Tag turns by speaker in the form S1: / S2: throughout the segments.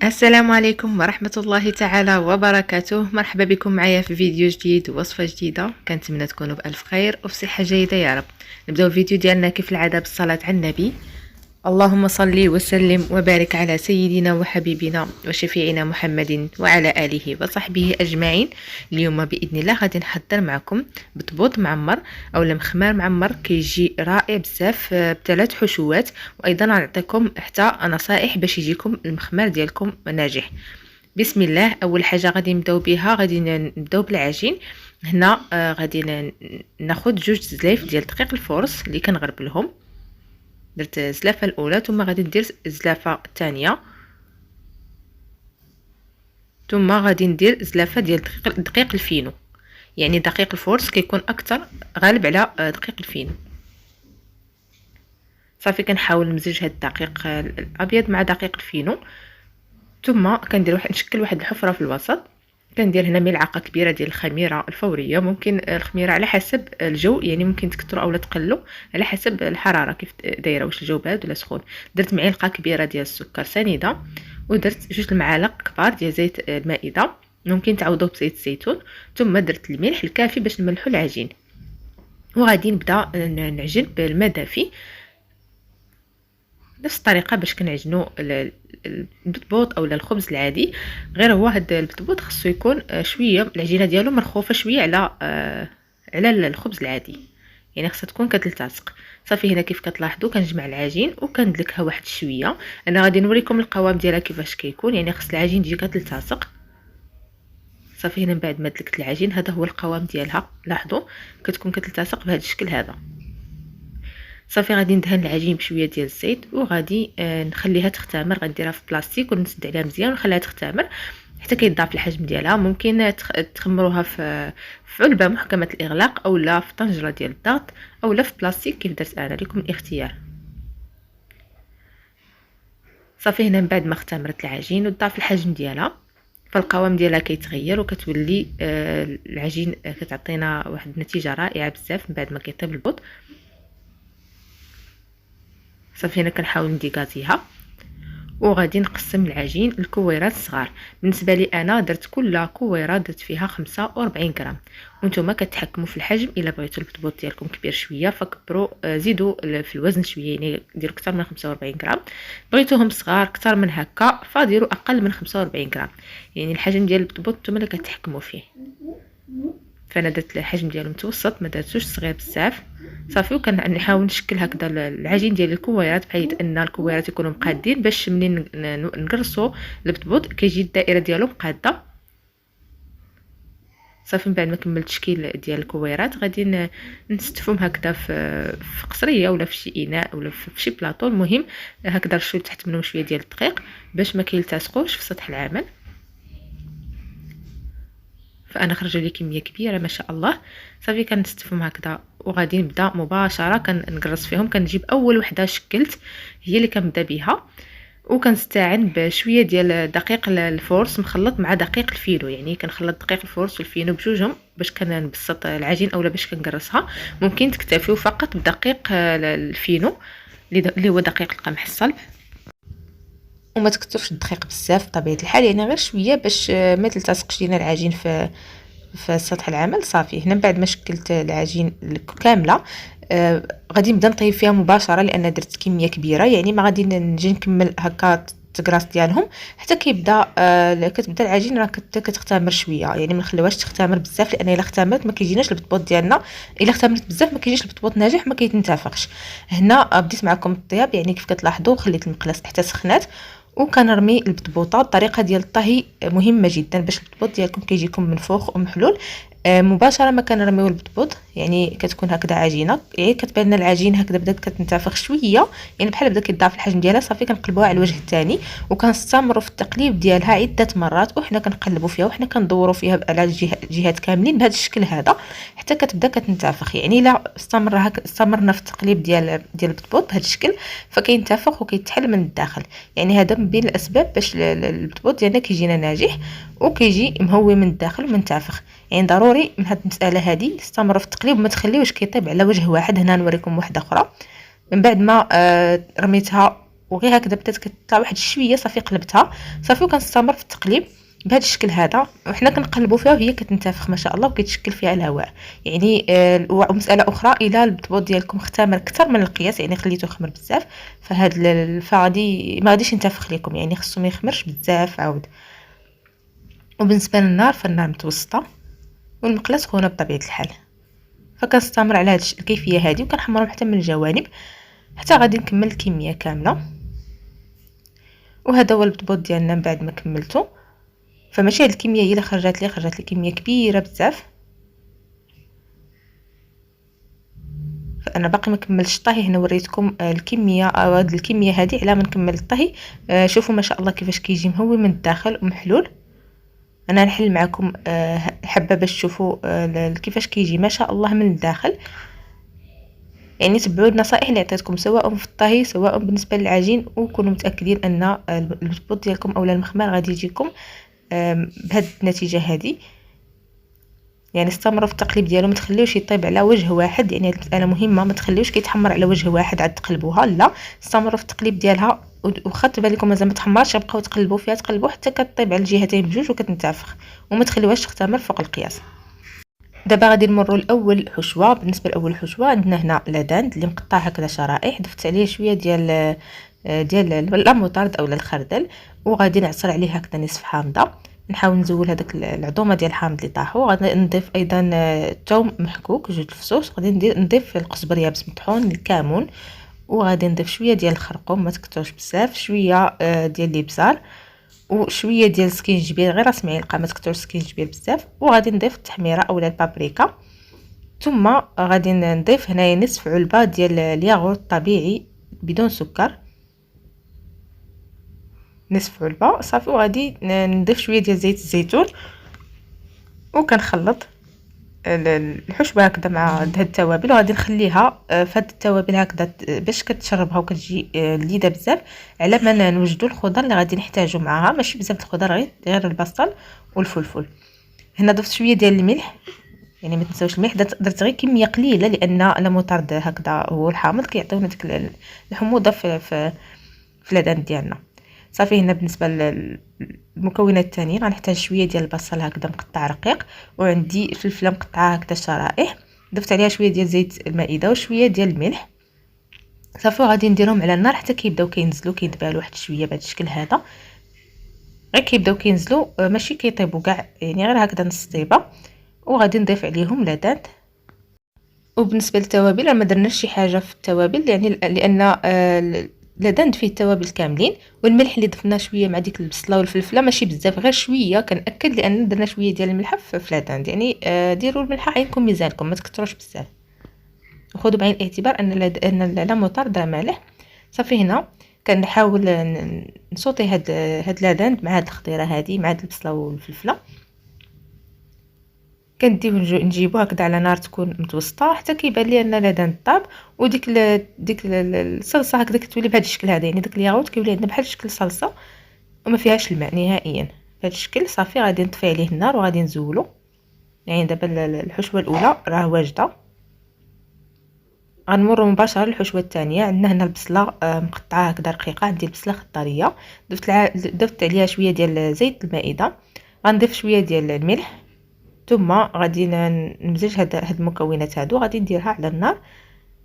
S1: السلام عليكم ورحمة الله تعالى وبركاته. مرحبا بكم معايا في فيديو جديد ووصفة جديدة. كنتمنى تكونوا بألف خير وفي صحة جيدة يا رب. نبداو الفيديو ديالنا كيف العادة بالصلاة على النبي. اللهم صل وسلم وبارك على سيدنا وحبيبنا وشفيعنا محمد وعلى آله وصحبه أجمعين. اليوم بإذن الله غادي نحضر معكم بطبوط معمر أو مخمار معمر، كيجي رائع بزاف بثلاث حشوات، وأيضا نعطيكم حتى نصائح باش يجيكم المخمار ديالكم ناجح. بسم الله. أول حاجة غادي نبداو بها، غادي نبداو بالعجين. هنا غادي ناخذ جوج زلايف ديال دقيق الفورس اللي كنغربلهم. درت الزلافه الاولى، ثم غادي ندير الزلافه الثانيه، ثم غادي ندير زلافه ديال دقيق الفينو. يعني دقيق الفورس كيكون اكثر غالب على دقيق الفينو. صافي كنحاول نمزج هاد الدقيق الابيض مع دقيق الفينو، ثم كندير نشكل واحد الحفره في الوسط. كندير هنا ملعقه كبيره ديال الخميره الفوريه. ممكن الخميره على حسب الجو، يعني ممكن تكثروا اولا تقلوا على حسب الحراره كيف دايره، واش الجو بارد ولا سخون. درت معلقه كبيره ديال السكر سنيده، ودرت جوج المعالق كبار ديال زيت المائده، ممكن تعوضوا بزيت الزيتون. ثم درت الملح الكافي باش نملحوا العجين، وغادي نبدا نعجن بالماء دافي نفس الطريقه باش كنعجنوا البطبوط او الخبز العادي. غير هو هذا البطبوط خصو يكون شويه العجينه ديالو مرخوفه شويه على الخبز العادي، يعني خصها تكون كتلتصق. صافي هنا كيف كتلاحظوا كنجمع العجين وكندلكها واحد شويه. انا غادي نوريكم القوام ديالها كيفاش كيكون، يعني خص العجين تجي كتلتصق. صافي هنا من بعد ما دلكت العجين هذا هو القوام ديالها، لاحظوا كتكون كتلتصق بهذا الشكل هذا. صافي غادي ندهن العجين بشويه ديال الزيت، وغادي نخليها تختمر. غنديرها في بلاستيك ونسد عليها مزيان ونخليها تختمر حتى كيضاف الحجم ديالها. ممكن تخمروها في علبه محكمه الاغلاق اولا في طنجره ديال الضغط اولا في بلاستيك كيف درت انا، لكم الاختيار. صافي هنا من بعد ما اختمرت العجين وضاف الحجم ديالها، فالقوام ديالها كيتغير وكتولي العجين كتعطينا واحد النتيجه رائعه بزاف من بعد ما كيطيب البوط. صافي هنا كنحاول نديكازيها، وغادي نقسم العجين لكويرات صغار. بالنسبه لي انا درت كل كويره درت فيها 45 غرام، وانتم كتحكموا في الحجم. الا بغيتوا البطبوط ديالكم كبير شويه فكبروا، زيدوا في الوزن شويه، يعني ديروا اكثر من 45 غرام. بغيتوهم صغار اكثر من هكا فديروا اقل من 45 غرام، يعني الحجم ديال البطبوط نتوما اللي كتحكموا فيه. فانا درت الحجم ديالو متوسط، ما درتوش صغير بزاف. صافي وكنحاول نشكل هكذا العجين ديال الكويرات بحيث ان الكويرات يكونوا مقادين باش منين نقرصوا البطبوط كيجي الدائره ديالو مقاده. صافي من بعد ما كملت التشكيل ديال الكويرات غادي نستفهم هكذا في قصريه ولا في شي اناء ولا في شي بلاطو. المهم هكذا نرشوا تحت منهم شويه ديال الدقيق باش ما كيلتصقوش في سطح العمل. فانا خرج لي كميه كبيره ما شاء الله. صافي كنستفهم هكذا وغادي نبدا مباشره كنقرص فيهم. كنجيب اول وحده شكلت هي اللي كنبدا بها، وكنستعن بشويه ديال دقيق الفورس مخلط مع دقيق الفينو. يعني كنخلط دقيق الفورس والفينو بجوجهم باش كنبسط العجين اولا باش كنقرصها. ممكن تكتفيو فقط بدقيق الفينو اللي هو دقيق القمح الصلب، وما تكثرش الدقيق بزاف بطبيعه الحال، يعني غير شويه باش ما تلتصقش لينا العجين في سطح العمل. صافي هنا بعد ما شكلت العجين كامله غادي نبدا نطيب فيها مباشره، لان درت كميه كبيره، يعني ما غادي نجي نكمل هكا التقراص ديالهم حتى كيبدا كتبدا العجين راه كتختمر شويه. يعني ما نخليوهاش تختمر بزاف، لان الا اختمرت ما كيجيناش البطبوط ديالنا. الا اختمرت بزاف ما كيجيش البطبوط ناجح، ما كيتنتفخش. هنا بديت معكم الطياب، يعني كيف كتلاحظوا خليت المقلاص حتى سخنات وكنرمي البطبوطه. الطريقه ديال الطهي مهمه جدا باش البطبوط ديالكم كيجيكم منفوخ ومحلول. مباشره ما كنرميو البطبوط، يعني كتكون هكذا عجينه، يعني كتبان لنا العجين هكذا بدات كتنتفخ شويه، يعني بحال بدا كيضاف الحجم ديالها. صافي كنقلبوها على الوجه الثاني وكنستمروا في التقليب ديالها عده مرات، وحنا كنقلبوا فيها وحنا كندوروا فيها على الجهات كاملين بهذا الشكل هذا حتى كتبدا كتنتفخ. يعني الا استمرنا في التقليب ديال البطبوط بهذا الشكل فكينتفخ وكيتحل من الداخل. يعني هذا من بين الاسباب باش البطبوط ديالنا كيجينا ناجح وكيجي مهوي من الداخل ومنتفخ. يعني ضروري من هذه المساله هذه تستمروا في التقليب وما تخليوش كيطيب على وجه واحد. هنا نوريكم واحده اخرى من بعد ما رميتها وغير هكذا بدات كتطلع واحد شويه صافي قلبتها صافي، وكنستمر في التقليب بهذا الشكل هذا، وحنا كنقلبوا فيها وهي كتنتفخ ما شاء الله وكيتشكل فيها الهواء. يعني ومساله اخرى، الى البطبوط ديالكم اختمر اكثر من القياس، يعني خليته يخمر بزاف، فغادي ما غاديش ينتفخ لكم، يعني خصو ما يخمرش بزاف عاود. وبالنسبه للنار فالنار متوسطه والمقله سخونه بطبيعه الحال. فكنستمر على هذه الكيفيه هذه وكنحمرهم حتى من الجوانب حتى غادي نكمل الكميه كامله. وهذا هو البطبوط ديالنا من بعد ما كملته. فماشي هاد الكميه هي اللي خرجت لي كميه كبيره بزاف، فانا باقي ما كملتش الطهي. هنا وريتكم الكميه او هاد الكميه هذه على ما نكمل الطهي. شوفوا ما شاء الله كيفاش كيجي مهوي من الداخل ومحلول. انا نحل معكم حبه باش تشوفوا كيفاش كيجي ما شاء الله من الداخل. يعني تبعوا النصائح اللي عطيتكم سواء في الطهي سواء بالنسبه للعجين، وكونوا متاكدين ان البطبوط ديالكم اولا المخمار غادي يجيكم بهذه النتيجه هذه. يعني استمروا في التقليب ديالو، ما تخليوش يطيب على وجه واحد، يعني هذه المساله مهمه، ما تخليوش كيتحمر على وجه واحد عاد تقلبوها، لا استمروا في التقليب ديالها. واخا تبان لكم مازال ما تحمرش بقاو تقلبوا فيها تقلبوا حتى كطيب على الجهتين بجوج وكتنتفخ، وما تخليوهاش تختمر فوق القياس. دابا غادي نمروا لاول حشوه. بالنسبه لاول حشوه عندنا هنا لاداند اللي مقطع هكذا شرائح، ضفت عليه شويه ديال لا موطارد اولا الخردل، وغادي نعصر عليه هكذا نصف حامضه. نحاول نزول هذاك العظومه ديال الحامض اللي طاحوا. غادي نضيف ايضا ثوم محكوك، جوج الفصوص، غادي نضيف القزبر يابس مطحون، الكمون، وغادي نضيف شويه ديال الخرقوم ما تكثرش بزاف، شويه ديال الابزار، وشويه ديال السكينجبير غير راس معلقه ما تكثرش السكينجبير بزاف، وغادي نضيف التحميره اولا البابريكا. ثم غادي نضيف هنايا نصف علبه ديال الياغورت الطبيعي بدون سكر، نصف علبه صافي. وغادي نضيف شويه ديال زيت الزيتون، وكنخلط الحشوه هكذا مع هاد التوابل، وغادي نخليها في هاد التوابل هكذا باش كتشربها وكتجي لذيذه بزاف، على ما نوجدوا الخضر اللي غادي نحتاجو معها. ماشي بزاف الخضر، غير البصل والفلفل. هنا ضفت شويه ديال الملح، يعني ما تنساوش الملح، درت غير كميه قليله لان لا موطارد هكذا هو الحامض كيعطيونا ديك الحموضه في اللدان ديالنا. صافي هنا بالنسبه للمكونات الثانيين غنحتاج شويه ديال البصل هكذا مقطع رقيق، وعندي فلفله مقطعه هكذا شرائح، ضفت عليها شويه ديال زيت المائده وشويه ديال الملح. صافي غادي نديرهم على النار حتى كيبداو كينزلوا كيدبالوا واحد شويه بهذا الشكل هذا، غير كيبداو كينزلوا ماشي كيطيبوا كاع، يعني غير هكذا نص طيبه. وغادي نضيف عليهم لادات. وبالنسبه للتوابل ما درناش شي حاجه في التوابل، يعني لان لادند فيه التوابل كاملين، والملح اللي ضفناه شويه مع ديك البصله والفلفله ماشي بزاف غير شويه، كنأكد لان درنا شويه ديال الملح في لادند. يعني ديروا الملح عينكم ميزانكم، ما تكثروش بزاف، وخذوا بعين الاعتبار ان لا موطارد راه مالح. صافي هنا كنحاول نصوتي هاد لادند مع هاد الخضيره هذه مع هاد البصله والفلفله. كنديو نجيبو هكذا على نار تكون متوسطه حتى كيبان لي ان لادان طاب، وديك الصلصه هكذا كتولي بهذا الشكل هذا، يعني داك الياغورت كيولي عندنا بحال شكل صلصه وما فيهاش الماء نهائيا بهذا الشكل. صافي غادي نطفي عليه النار وغادي نزولو. يعني دابا الحشوه الاولى راه واجده، غنمروا مباشره للحشوه الثانيه. عندنا هنا البصله مقطعه هكذا رقيقه، عندي البصله خضاريه، ضفت عليها شويه ديال زيت المائده، غنضيف شويه ديال الملح، ثم غادي نمزج هاد المكونات هادو، غادي نديرها على النار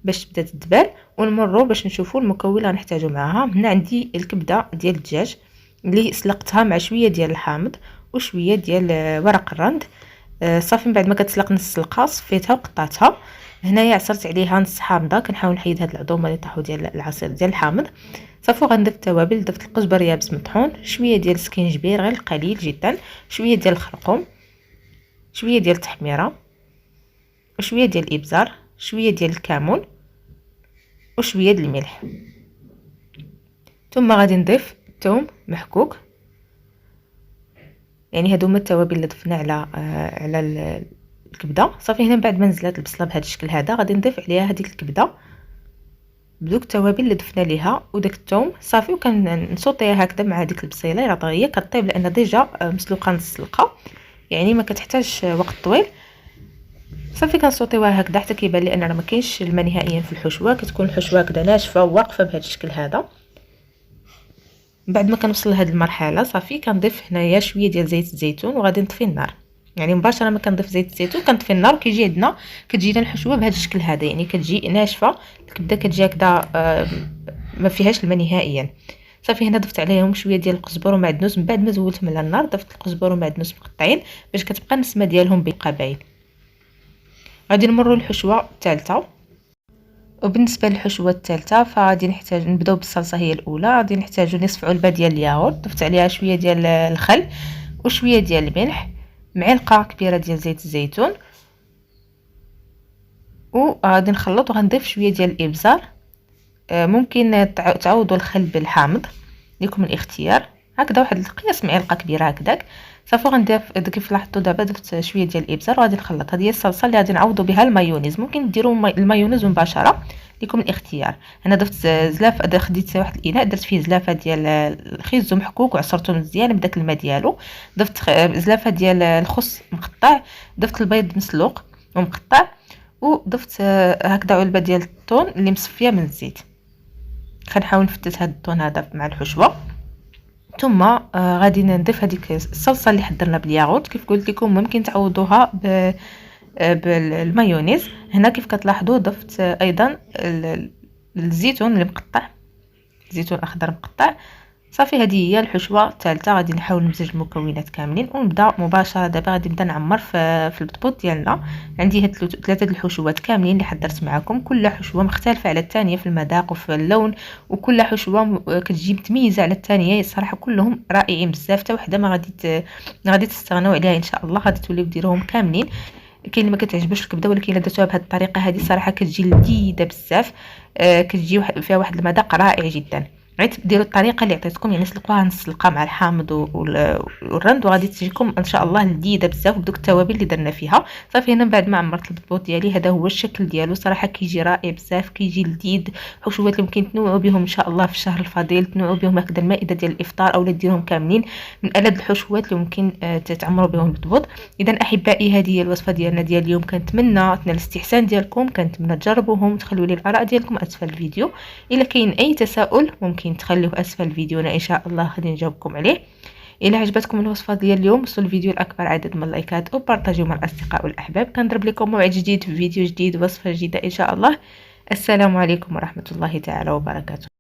S1: باش تبدا تدبال، ونمروا باش نشوفوا المكون اللي غنحتاجو معاها. هنا عندي الكبده ديال الدجاج اللي سلقتها مع شويه ديال الحامض وشويه ديال ورق الرند. صافي من بعد ما كتسلق نص سلقه صفيتها وقطعتها. هنايا عصرت عليها نص حامضه، كنحاول نحيد هاد العظومه اللي طاحوا ديال العصير ديال الحامض. صافي غنضيف التوابل، ضفت القزبر يابس مطحون، شويه ديال السكينجبير غير قليل جدا، شويه ديال الخرقوم، شويه ديال التحميره، وشويه ديال الابزار، شويه ديال الكمون، وشويه ديال الملح. ثم غادي نضيف الثوم محكوك. يعني هادو هما التوابل اللي ضفنا على الكبده. صافي هنا بعد ما نزلات البصله بهذا الشكل هذا غادي نضيف عليها هذيك الكبده بدوك التوابل اللي ضفنا ليها وداك الثوم. صافي وكنصوطيها هكذا مع هذيك البصيله راه طاغيه كطيب لان ديجا مسلوقه نص سلقه، يعني ما كتحتاجش وقت طويل. صافي كنصوطيوها هكذا حتى كيبان لي ان راه ما كاينش الماء نهائيا في الحشوه، كتكون الحشوه هكذا ناشفه وواقفه بهذا الشكل هذا. من بعد ما كنوصل لهاد المرحله صافي كنضيف هنايا شويه ديال زيت الزيتون وغادي نطفي النار. يعني مباشره ما كنضيف زيت الزيتون كنطفي النار وكيجي عندنا كتجينا الحشوه بهذا الشكل هذا، يعني كتجي ناشفه، الكبده كتجي هكذا ما فيهاش الماء نهائيا. صافي هنا ضفت عليهم شويه ديال القزبر ومعدنوس. من بعد ما زولتهم على النار ضفت القزبر ومعدنوس مقطعين باش كتبقى النسمه ديالهم بيبقى باين. غادي نمروا للحشوه الثالثه. وبالنسبه للحشوه الثالثه فغادي نحتاج نبداو بالصلصه هي الاولى. غادي نحتاجوا نصف علبه ديال الياغورت، ضفت عليها شويه ديال الخل وشويه ديال الملح، معلقه كبيره ديال زيت الزيتون، وغادي نخلط وغنضيف شويه ديال الابزار. ممكن تعوضوا الخل بالحامض لكم الاختيار، هكذا واحد القياس معلقه كبيره هكذاك. صافي غندير كيف لاحظتوا دابا درت شويه ديال الابزار وغادي نخلط. هذه هي الصلصه اللي غادي نعوضوا بها المايونيز. ممكن ديروا المايونيز مباشره لكم الاختيار. انا ضفت زلاف، خديت واحد الاناء درت فيه زلافه ديال الخيز محكوك وعصرته مزيان بداك الماء ديالو. ضفت زلافه ديال الخس مقطع، ضفت البيض مسلوق ومقطع، وضفت هكذا علبه ديال الطون اللي مصفيه من الزيت. كنحاول نفتت هذا الطون هذا مع الحشوه. ثم غادي نضيف هذيك الصلصه اللي حضرنا بالياغورت. كيف قلت لكم ممكن تعوضوها بالمايونيز. هنا كيف كتلاحظوا ضفت ايضا الزيتون اللي مقطع، زيتون اخضر مقطع. صافي هذه هي الحشوه الثالثه. غادي نحاول نمزج المكونات كاملين ونبدا مباشره. دابا غادي نبدا نعمر في البطبوط ديالنا. عندي هاد ثلاثه الحشوات كاملين اللي حضرت معكم، كل حشوه مختلفه على الثانيه في المذاق وفي اللون، وكل حشوه كتجي متميزه على الثانيه. الصراحه كلهم رائعين بزاف، حتى وحده ما غادي تستغنوا عليها ان شاء الله. غادي توليو ديروهم كاملين. كاين اللي ما كتعجبوش الكبده، ولكن الا درتوها بهذه الطريقه هذه صراحه كتجي لذيذه بزاف. كتجي فيها واحد المذاق رائع جدا. غير ديروا الطريقه اللي عطيتكم، يعني سلقوها نص سلقه مع الحامض والرند، وغادي تجيكم ان شاء الله لذيذه بزاف بدوك التوابل اللي درنا فيها. صافي هنا من بعد ما عمرت البطبوط ديالي هذا هو الشكل ديالو. صراحه كيجي رائع بزاف، كيجي لذيذ. حشوات اللي ممكن تنوعوا بهم ان شاء الله في الشهر الفضيل، تنوعوا بهم هكذا المائده ديال الافطار، او ديروهم كاملين. من ألذ الحشوات اللي ممكن تعمروا بهم البطبوط. اذا احبائي هذه هي الوصفه ديالنا ديال اليوم. كنتمنى تنال الاستحسان ديالكم، كنتمنى تجربوهم، تخلوا لي الاراء ديالكم اسفل الفيديو. الا كاين اي تساؤل ممكن تخلوه اسفل الفيديو، انا ان شاء الله غادي نجاوبكم عليه. الى عجبتكم الوصفه ديال اليوم وصلوا الفيديو لاكبر عدد من اللايكات وبارطاجيو مع الاصدقاء والاحباب. كنضرب لكم موعد جديد في فيديو جديد وصفه جديده ان شاء الله. السلام عليكم ورحمه الله تعالى وبركاته.